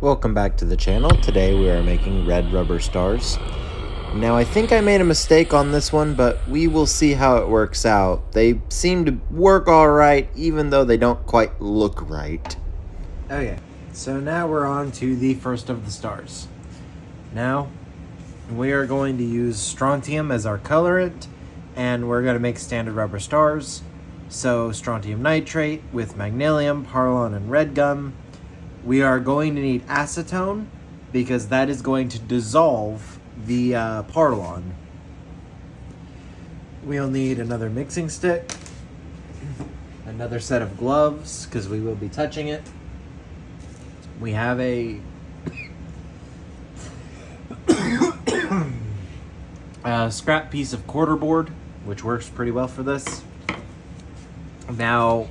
Welcome back to the channel. Today we are making red rubber stars. Now I think I made a mistake on this one, but we will see how it works out. They seem to work alright, even though they don't quite look right. Okay, so now we're on to the first of the stars. Now, we are going to use strontium as our colorant, and we're going to make standard rubber stars. So strontium nitrate with magnesium, parlon, and red gum. We are going to need acetone because that is going to dissolve the parlon. We'll need another mixing stick, another set of gloves because we will be touching it. We have a scrap piece of quarterboard, which works pretty well for this. Now,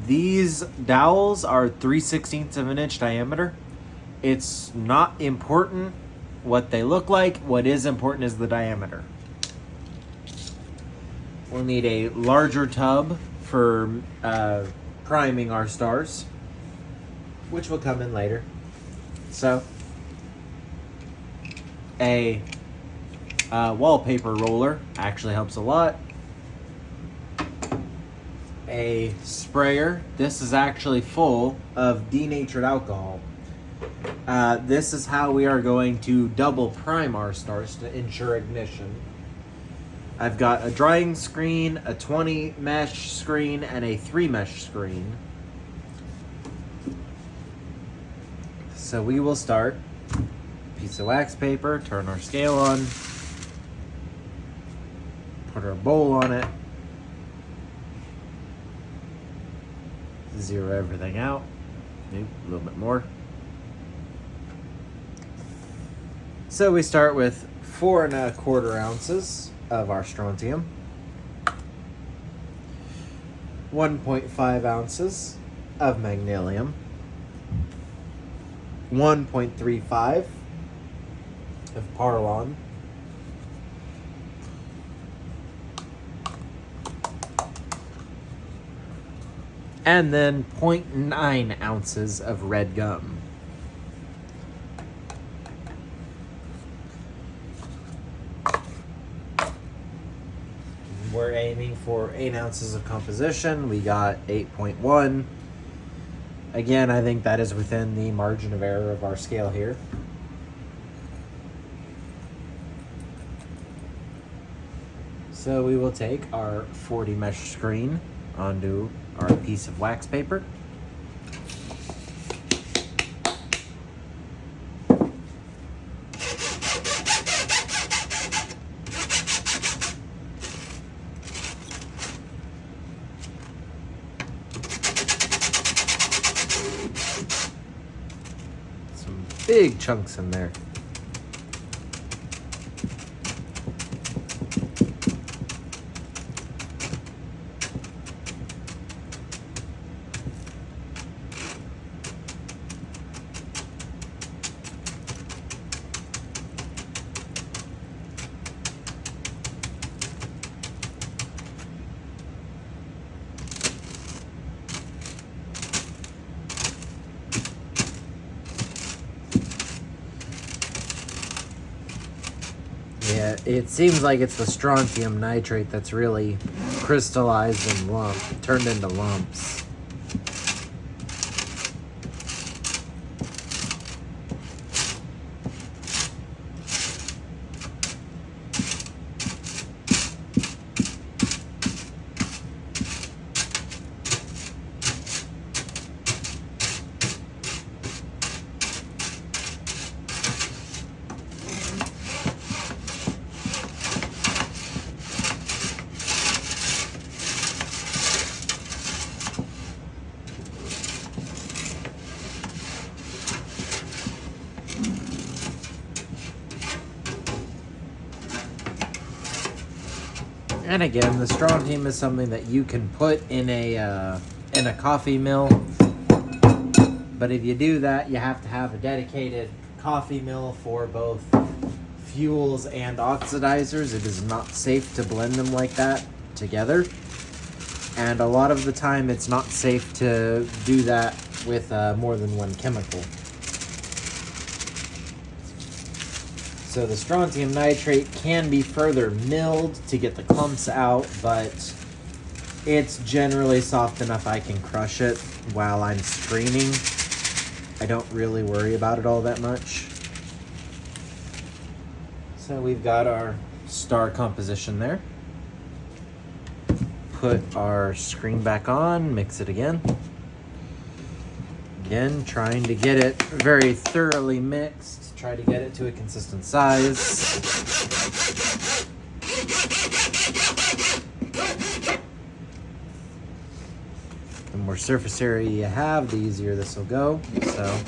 these dowels are 3/16 of an inch diameter. It's not important what they look like. What is important is the diameter. We'll need a larger tub for priming our stars, which will come in later. So, a wallpaper roller actually helps a lot. A sprayer. This is actually full of denatured alcohol. This is how we are going to double prime our stars to ensure ignition. I've got a drying screen, a 20 mesh screen, and a 3 mesh screen. So we will start. Piece of wax paper, turn our scale on, put our bowl on it, zero everything out. Maybe a little bit more. So we start with 4 1/4 ounces of our strontium, 1.5 ounces of magnesium, 1.35 of parlon, and then 0.9 ounces of red gum. We're aiming for 8 ounces of composition. We got 8.1. Again, I think that is within the margin of error of our scale here. So we will take our 40 mesh screen onto our piece of wax paper. Some big chunks in there. Yeah, it seems like it's the strontium nitrate that's really crystallized and turned into lumps. And again, the strontium is something that you can put in a coffee mill. But if you do that, you have to have a dedicated coffee mill for both fuels and oxidizers. It is not safe to blend them like that together. And a lot of the time, it's not safe to do that with more than one chemical. So the strontium nitrate can be further milled to get the clumps out, but it's generally soft enough I can crush it while I'm screening. I don't really worry about it all that much. So we've got our star composition there. Put our screen back on, mix it again. Again, trying to get it very thoroughly mixed. Try to get it to a consistent size. The more surface area you have, the easier this will go. So.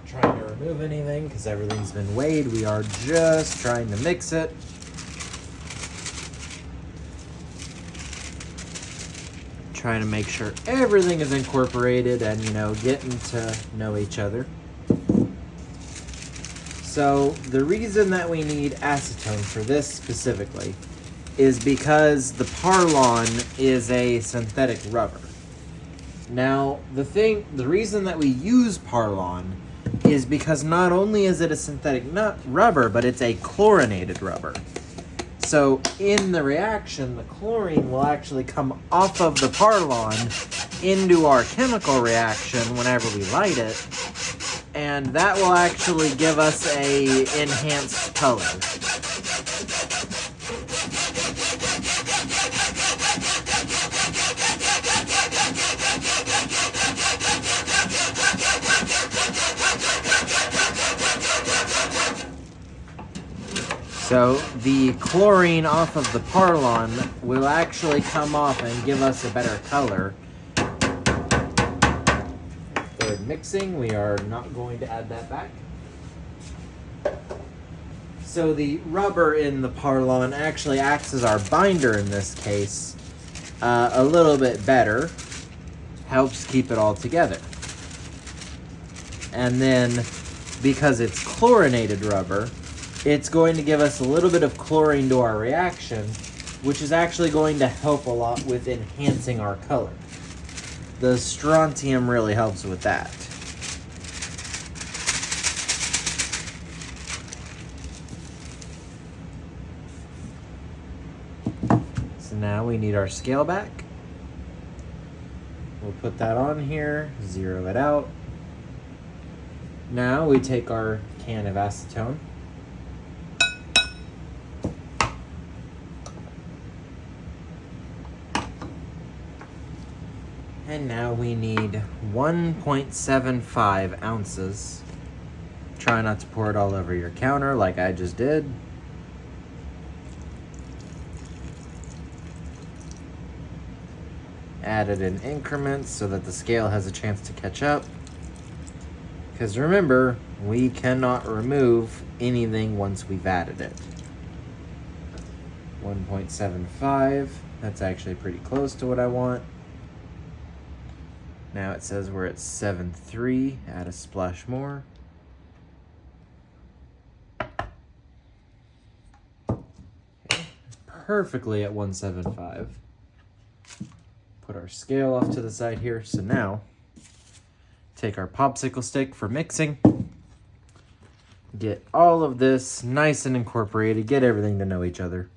Trying to remove anything because everything's been weighed. We are just trying to mix it. Trying to make sure everything is incorporated and, getting to know each other. So the reason that we need acetone for this specifically is because the Parlon is a synthetic rubber. Now, the reason that we use Parlon is because not only is it a synthetic rubber, but it's a chlorinated rubber. So in the reaction, the chlorine will actually come off of the Parlon into our chemical reaction whenever we light it, and that will actually give us a enhanced color. So the chlorine off of the Parlon will actually come off and give us a better color. Third mixing, we are not going to add that back. So the rubber in the Parlon actually acts as our binder in this case a little bit better. Helps keep it all together. And then because it's chlorinated rubber, it's going to give us a little bit of chlorine to our reaction, which is actually going to help a lot with enhancing our color. The strontium really helps with that. So now we need our scale back. We'll put that on here, zero it out. Now we take our can of acetone. And now we need 1.75 ounces. Try not to pour it all over your counter like I just did. Add it in increments so that the scale has a chance to catch up. Because remember, we cannot remove anything once we've added it. 1.75, that's actually pretty close to what I want. Now it says we're at 7.3, add a splash more. Okay. Perfectly at 1.75. Put our scale off to the side here. So now, take our popsicle stick for mixing. Get all of this nice and incorporated, get everything to know each other.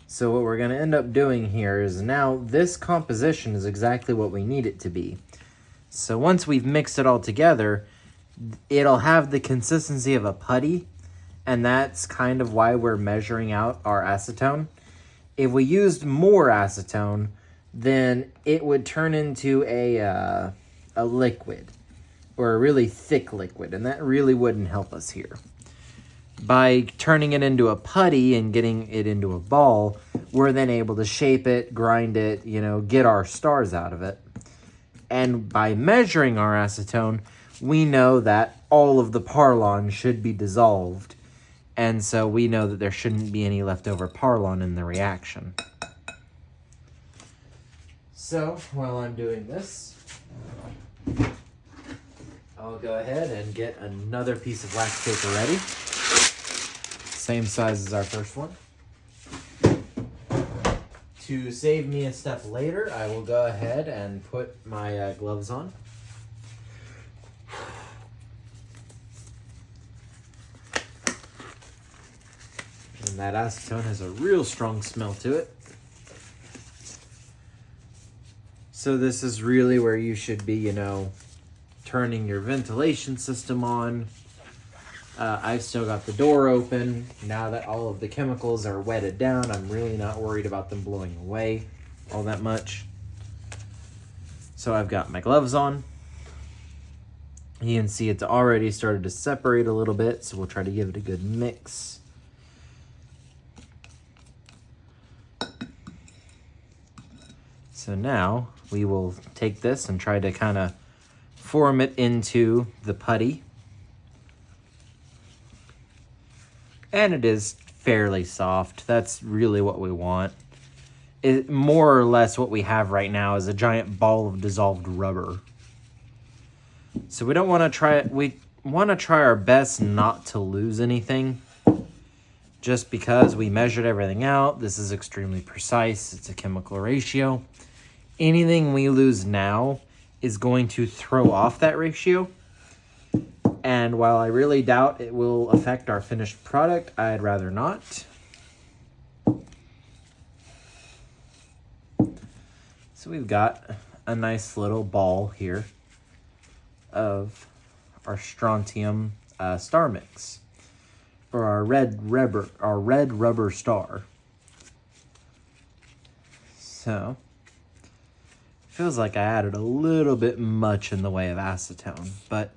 So what we're going to end up doing here is now this composition is exactly what we need it to be. So once we've mixed it all together, it'll have the consistency of a putty, and that's kind of why we're measuring out our acetone. If we used more acetone, then it would turn into a liquid, or a really thick liquid, and that really wouldn't help us here. by turning it into a putty and getting it into a ball, we're then able to shape it, grind it, get our stars out of it. And by measuring our acetone, we know that all of the Parlon should be dissolved. And so we know that there shouldn't be any leftover Parlon in the reaction. So while I'm doing this, I'll go ahead and get another piece of wax paper ready. Same size as our first one. To save me a step later, I will go ahead and put my gloves on. And that acetone has a real strong smell to it. So this is really where you should be, turning your ventilation system on. I've still got the door open. Now that all of the chemicals are wetted down, I'm really not worried about them blowing away all that much. So I've got my gloves on. You can see it's already started to separate a little bit, so we'll try to give it a good mix. So now we will take this and try to kind of form it into the putty. And it is fairly soft. That's really what we want. More or less what we have right now is a giant ball of dissolved rubber. So we don't want to try it. We want to try our best not to lose anything. Just because we measured everything out. This is extremely precise. It's a chemical ratio. Anything we lose now is going to throw off that ratio. And while I really doubt it will affect our finished product, I'd rather not. So we've got a nice little ball here of our strontium star mix, or our red rubber star. So feels like I added a little bit much in the way of acetone, but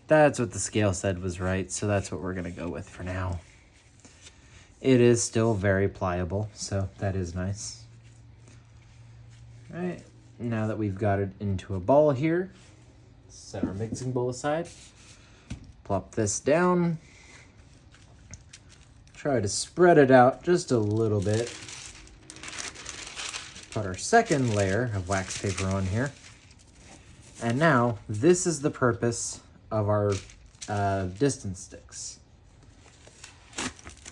that's what the scale said was right, so that's what we're going to go with for now. It is still very pliable, so that is nice. All right, now that we've got it into a ball here, set our mixing bowl aside, plop this down, try to spread it out just a little bit. Put our second layer of wax paper on here. And now, this is the purpose of our distance sticks.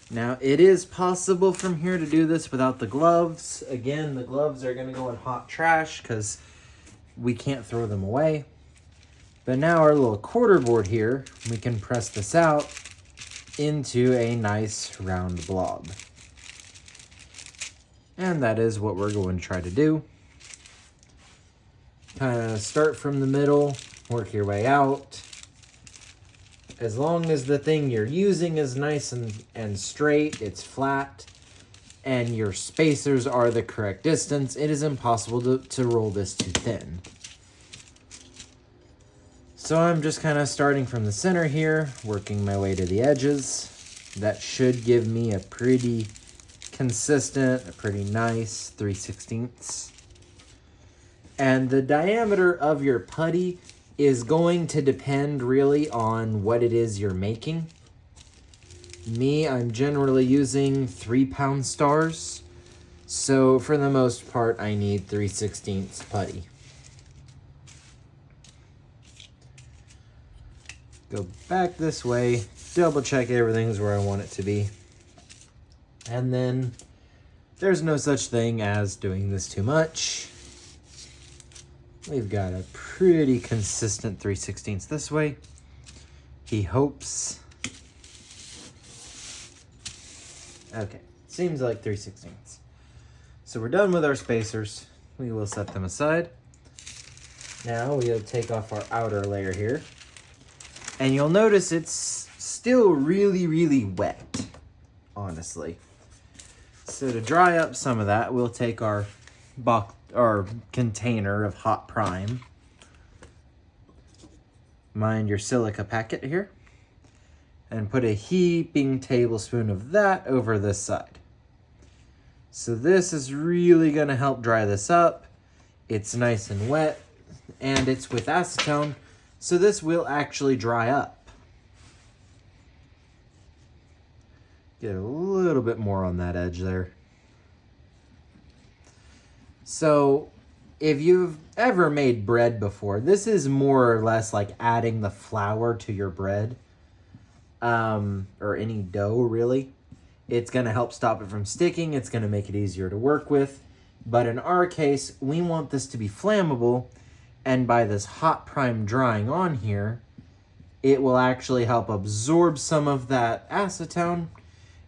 Now, it is possible from here to do this without the gloves. Again, the gloves are going to go in hot trash because we can't throw them away. But now our little quarter board here, we can press this out into a nice round blob. And that is what we're going to try to do. Kind of start from the middle, work your way out. As long as the thing you're using is nice and straight, it's flat, and your spacers are the correct distance, it is impossible to roll this too thin. So I'm just kind of starting from the center here, working my way to the edges. That should give me a pretty consistent, a pretty nice 3/16. And the diameter of your putty is going to depend really on what it is you're making. Me, I'm generally using 3-pound stars. So for the most part, I need 3/16 putty. Go back this way, double check everything's where I want it to be. And then there's no such thing as doing this too much. We've got a pretty consistent 3/16 this way. He hopes. Okay, seems like 3/16. So we're done with our spacers. We will set them aside. Now we'll take off our outer layer here. And you'll notice it's still really, really wet, honestly. So to dry up some of that, we'll take our container of hot prime. Mind your silica packet here. and put a heaping tablespoon of that over this side. So this is really going to help dry this up. It's nice and wet, and it's with acetone, so this will actually dry up. Get a little bit more on that edge there. So if you've ever made bread before, this is more or less like adding the flour to your bread, or any dough really. It's going to help stop it from sticking. It's going to make it easier to work with. But in our case, we want this to be flammable. And by this hot prime drying on here, it will actually help absorb some of that acetone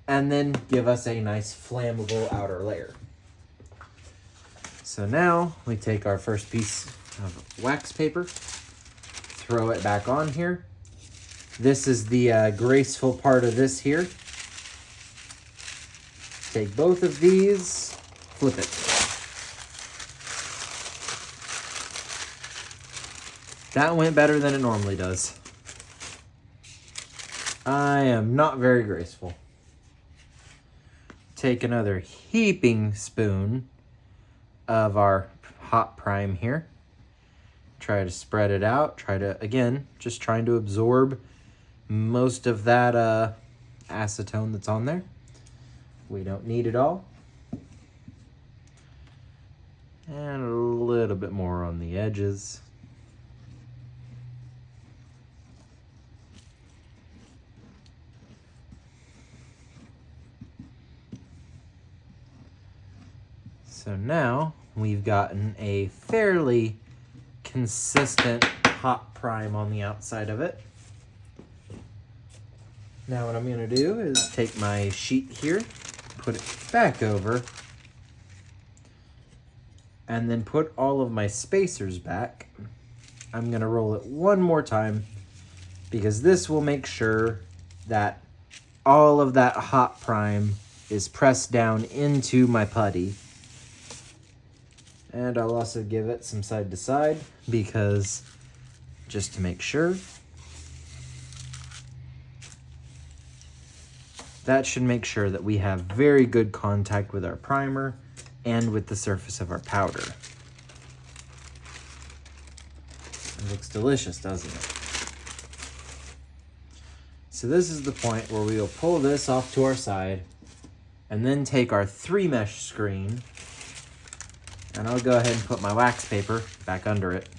and then give us a nice flammable outer layer. So now we take our first piece of wax paper, throw it back on here. This is the graceful part of this here. Take both of these, flip it. That went better than it normally does. I am not very graceful. Take another heaping spoon of our hot prime here. Try to spread it out. Try to, again, just trying to absorb most of that acetone that's on there. We don't need it all. And a little bit more on the edges. So now we've gotten a fairly consistent hot prime on the outside of it. Now what I'm going to do is take my sheet here, put it back over, and then put all of my spacers back. I'm going to roll it one more time because this will make sure that all of that hot prime is pressed down into my putty. And I'll also give it some side to side because just to make sure. That should make sure that we have very good contact with our primer and with the surface of our powder. It looks delicious, doesn't it? So this is the point where we will pull this off to our side and then take our 3-mesh screen, and I'll go ahead and put my wax paper back under it.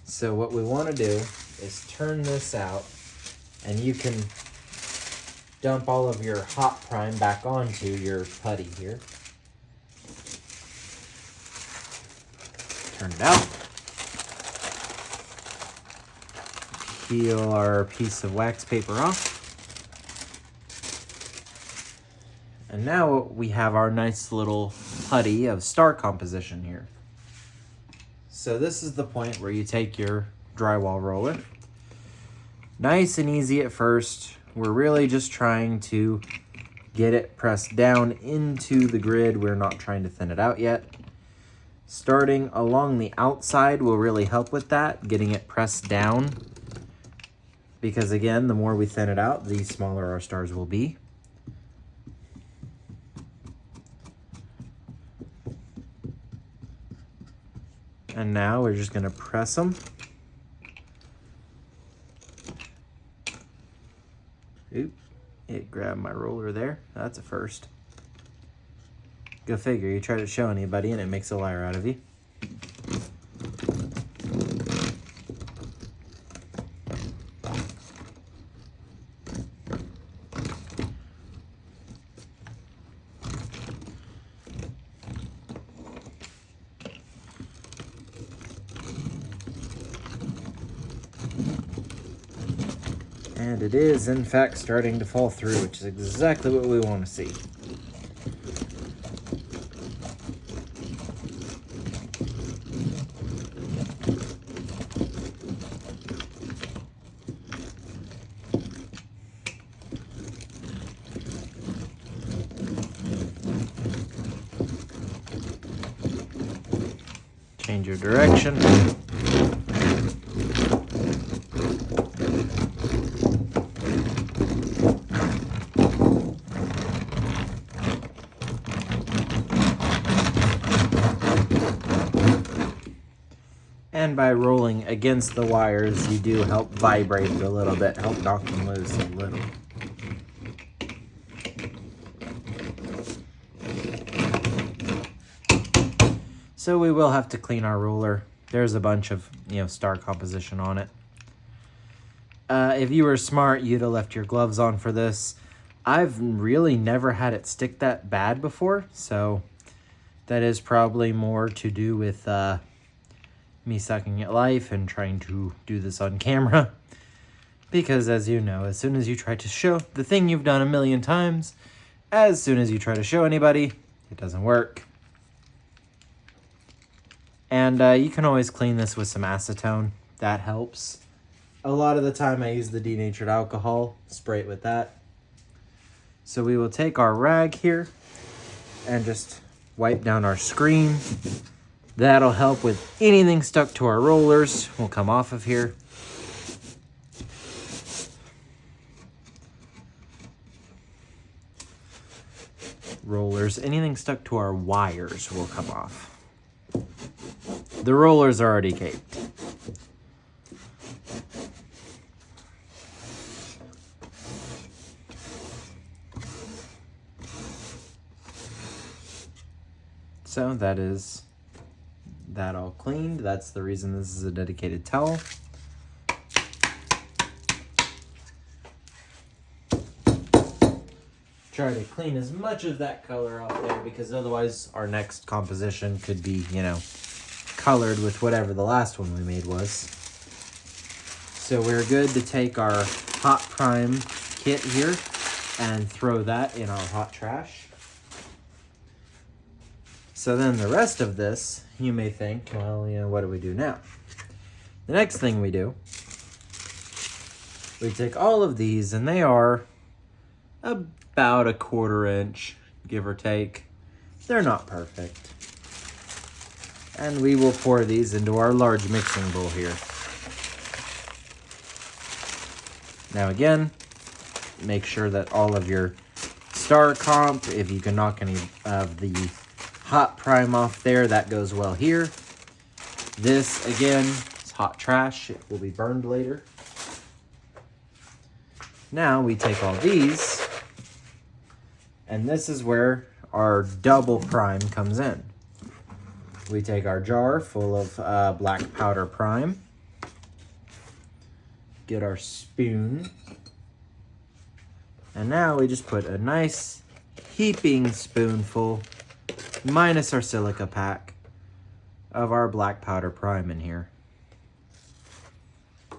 So what we want to do is turn this out, and you can dump all of your hot prime back onto your putty here. Turn it out. Peel our piece of wax paper off. And now we have our nice little putty of star composition here. So this is the point where you take your drywall roller. Nice and easy at first. We're really just trying to get it pressed down into the grid. We're not trying to thin it out yet. Starting along the outside will really help with that, getting it pressed down. Because again, the more we thin it out, the smaller our stars will be. And now we're just gonna press them. Oop, it grabbed my roller there. That's a first. Go figure, you try to show anybody and it makes a liar out of you. And it is, in fact, starting to fall through, which is exactly what we want to see. Change your direction. And by rolling against the wires, you do help vibrate it a little bit, help knock them loose a little. So we will have to clean our ruler. There's a bunch of, star composition on it. If you were smart, you'd have left your gloves on for this. I've really never had it stick that bad before, so that is probably more to do with me sucking at life and trying to do this on camera. Because as you know, as soon as you try to show the thing you've done a million times, as soon as you try to show anybody, it doesn't work. And you can always clean this with some acetone. That helps. A lot of the time I use the denatured alcohol, spray it with that. So we will take our rag here and just wipe down our screen. That'll help with anything stuck to our rollers. We'll come off of here. Rollers, anything stuck to our wires will come off. The rollers are already caked. So that is that all cleaned. That's the reason this is a dedicated towel. Try to clean as much of that color off there, because otherwise our next composition could be, colored with whatever the last one we made was. So we're good to take our hot prime kit here and throw that in our hot trash. So then the rest of this, you may think, well, what do we do now? The next thing we do, we take all of these, and they are about 1/4 inch, give or take. They're not perfect. And we will pour these into our large mixing bowl here. Now again, make sure that all of your star comp, if you can knock any of the hot prime off there, that goes well here. This, again, is hot trash. It will be burned later. Now we take all these, and this is where our double prime comes in. We take our jar full of black powder prime, get our spoon, and now we just put a nice heaping spoonful, minus our silica pack, of our black powder prime in here.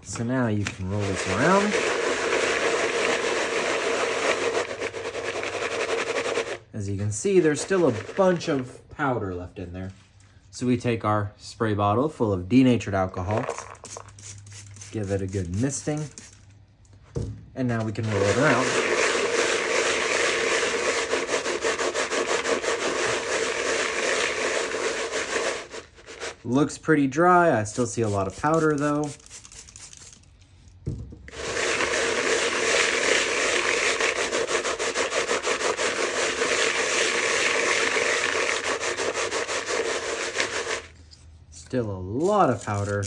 So now you can roll this around. As you can see, there's still a bunch of powder left in there. So we take our spray bottle full of denatured alcohol, give it a good misting, and now we can roll it around. Looks pretty dry. I still see a lot of powder though. Still a lot of powder.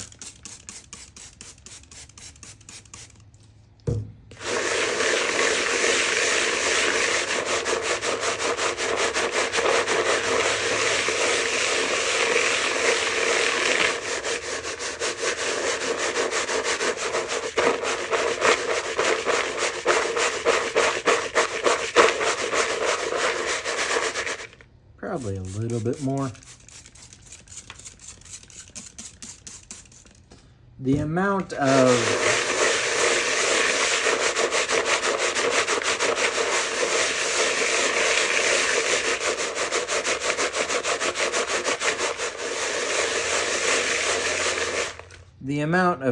Probably a little bit more. The amount of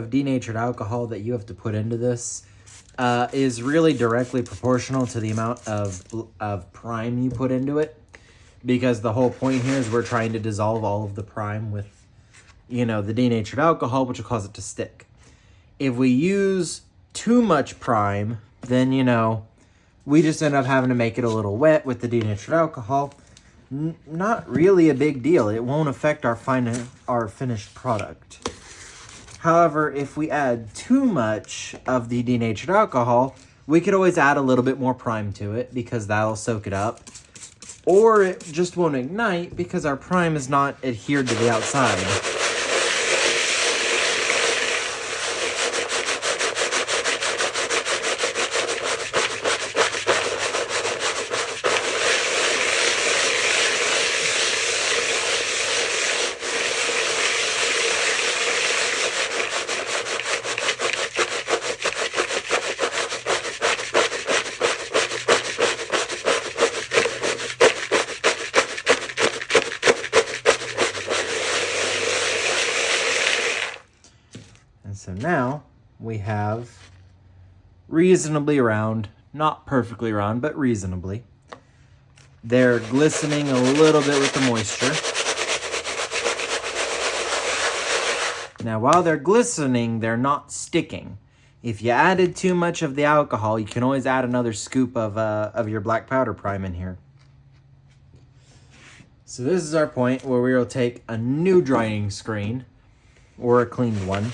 denatured alcohol that you have to put into this is really directly proportional to the amount of prime you put into it, because the whole point here is we're trying to dissolve all of the prime with the denatured alcohol, which will cause it to stick. If we use too much prime, then, we just end up having to make it a little wet with the denatured alcohol. Not really a big deal. It won't affect our finished product. However, if we add too much of the denatured alcohol, we could always add a little bit more prime to it because that'll soak it up. Or it just won't ignite because our prime is not adhered to the outside. And so now we have reasonably round, not perfectly round, but reasonably. They're glistening a little bit with the moisture. Now, while they're glistening, they're not sticking. If you added too much of the alcohol, you can always add another scoop of your black powder prime in here. So this is our point where we will take a new drying screen, or a clean one.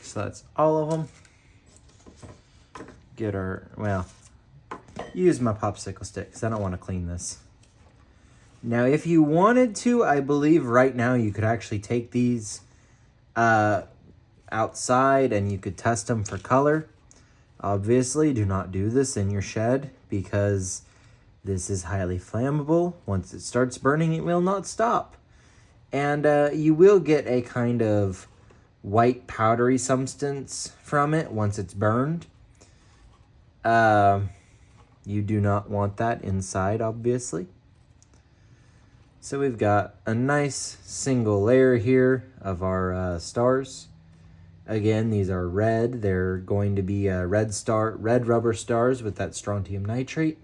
So that's all of them. Get our, well, use my popsicle stick because I don't want to clean this. Now, if you wanted to, I believe right now you could actually take these outside and you could test them for color. Obviously, do not do this in your shed because this is highly flammable. Once it starts burning, it will not stop. And you will get a kind of white powdery substance from it once it's burned. You do not want that inside, obviously. So we've got a nice single layer here of our stars. Again, these are red. They're going to be red rubber stars with that strontium nitrate.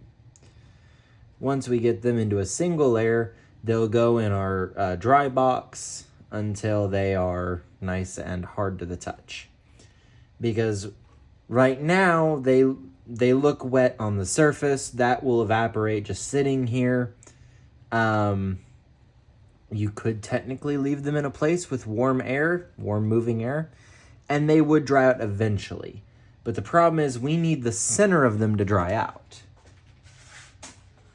Once we get them into a single layer, they'll go in our dry box until they are nice and hard to the touch. Because right now they look wet on the surface. That will evaporate just sitting here. You could technically leave them in a place with warm moving air, and they would dry out eventually. But the problem is we need the center of them to dry out,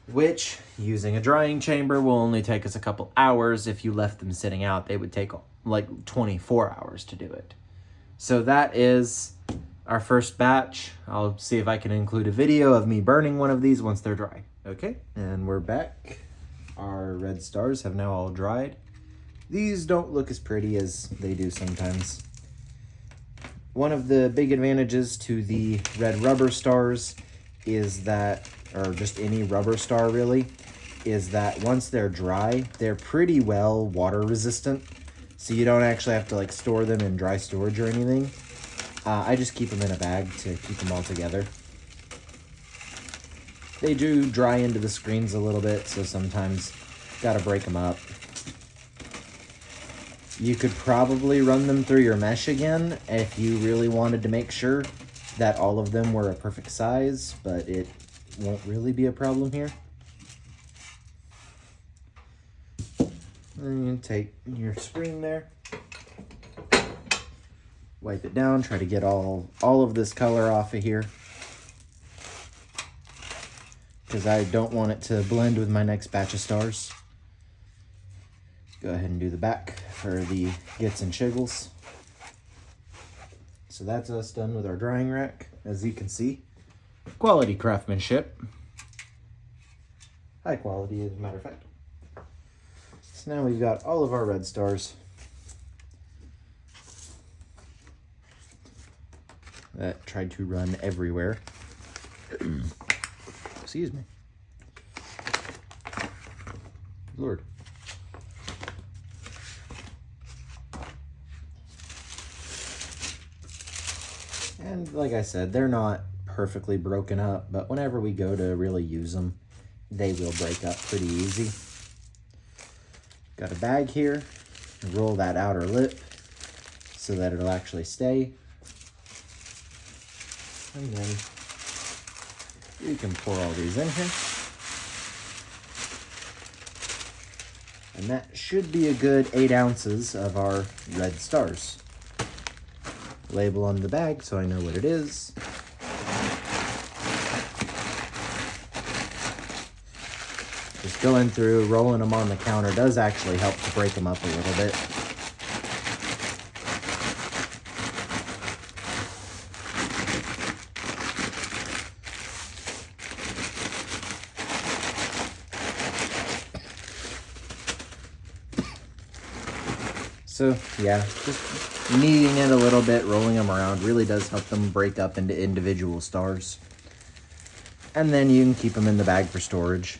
which, using a drying chamber, will only take us a couple hours. If you left them sitting out, they would take like 24 hours to do it. So that is our first batch. I'll see if I can include a video of me burning one of these once they're dry. Okay, and we're back. Our red stars have now all dried. These don't look as pretty as they do sometimes. One of the big advantages to the red rubber stars is that, or just any rubber star really, is that once they're dry, they're pretty well water resistant. So you don't actually have to like store them in dry storage or anything. I just keep them in a bag to keep them all together. They do dry into the screens a little bit, so sometimes gotta break them up. You could probably run them through your mesh again if you really wanted to make sure that all of them were a perfect size, but it won't really be a problem here. Then you take your screen there, wipe it down, try to get all of this color off of here, because I don't want it to blend with my next batch of stars. Go ahead and do the back for the gits and shiggles. So that's us done with our drying rack. As you can see, quality craftsmanship. High quality, as a matter of fact. So now we've got all of our red stars. That tried to run everywhere. Excuse me. Lord. And like I said, they're not perfectly broken up, but whenever we go to really use them, they will break up pretty easy. Got a bag here. Roll that outer lip so that it'll actually stay. And then you can pour all these in here. And that should be a good 8 ounces of our red stars. Label on the bag so I know what it is. Just going through, rolling them on the counter does actually help to break them up a little bit. So yeah, just kneading it a little bit, rolling them around really does help them break up into individual stars. And then you can keep them in the bag for storage.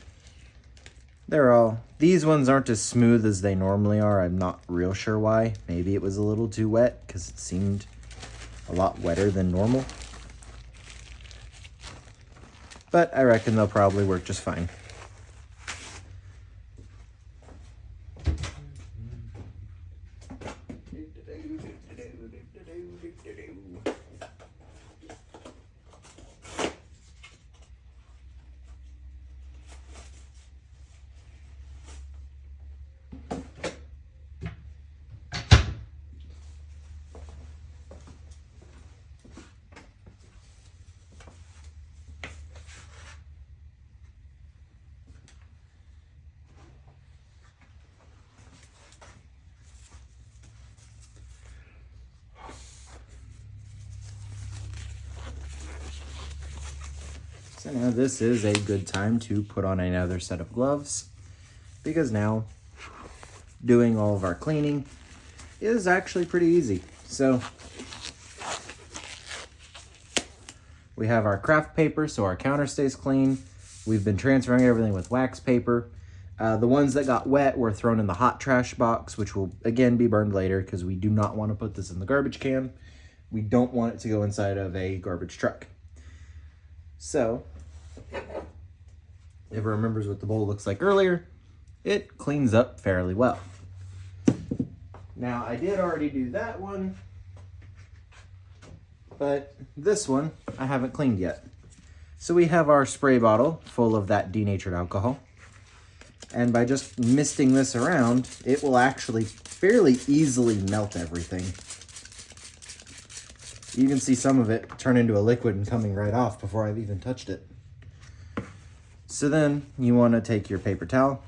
These ones aren't as smooth as they normally are. I'm not real sure why. Maybe it was a little too wet because it seemed a lot wetter than normal. But I reckon they'll probably work just fine. So now this is a good time to put on another set of gloves, because now doing all of our cleaning is actually pretty easy. So we have our craft paper so our counter stays clean. We've been transferring everything with wax paper. The ones that got wet were thrown in the hot trash box, which will again be burned later because we do not want to put this in the garbage can. We don't want it to go inside of a garbage truck. So, if it remembers what the bowl looks like earlier, it cleans up fairly well. Now, I did already do that one, but this one I haven't cleaned yet. So we have our spray bottle full of that denatured alcohol. And by just misting this around, it will actually fairly easily melt everything. You can see some of it turn into a liquid and coming right off before I've even touched it. So then you want to take your paper towel.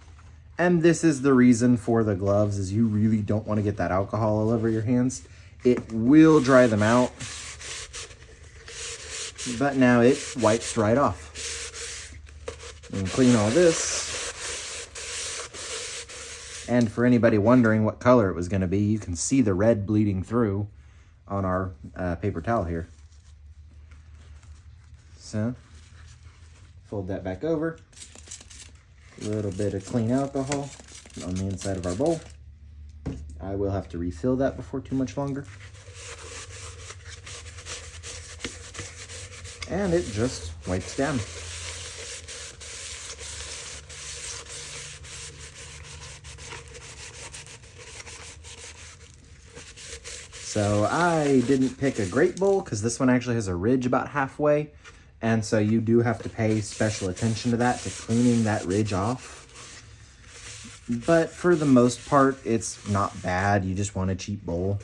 And this is the reason for the gloves, is you really don't want to get that alcohol all over your hands. It will dry them out, but now it wipes right off. And clean all this. And for anybody wondering what color it was going to be, you can see the red bleeding through on our paper towel here. So, fold that back over. A little bit of clean alcohol on the inside of our bowl. I will have to refill that before too much longer. And it just wipes down. So I didn't pick a great bowl because this one actually has a ridge about halfway. And so you do have to pay special attention to that, to cleaning that ridge off. But for the most part, it's not bad. You just want a cheap bowl.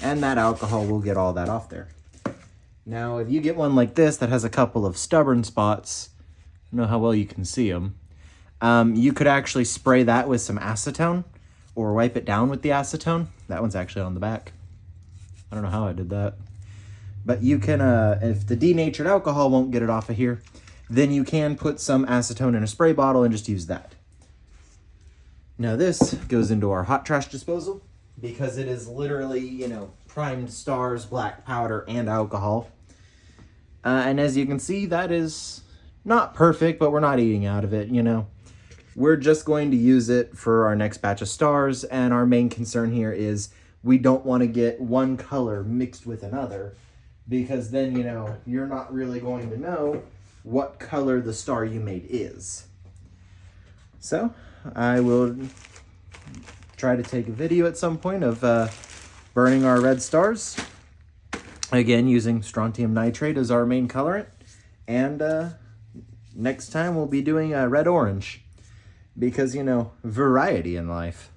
And that alcohol will get all that off there. Now, if you get one like this that has a couple of stubborn spots, I don't know how well you can see them, you could actually spray that with some acetone or wipe it down with the acetone. That one's actually on the back. I don't know how I did that. But you can, if the denatured alcohol won't get it off of here, then you can put some acetone in a spray bottle and just use that. Now this goes into our hot trash disposal because it is literally, you know, primed stars, black powder, and alcohol. And as you can see, that is not perfect, but we're not eating out of it, you know. We're just going to use it for our next batch of stars, and our main concern here is we don't want to get one color mixed with another, because then, you know, you're not really going to know what color the star you made is. So I will try to take a video at some point of burning our red stars. Again, using strontium nitrate as our main colorant. And next time we'll be doing red-orange. because, variety in life.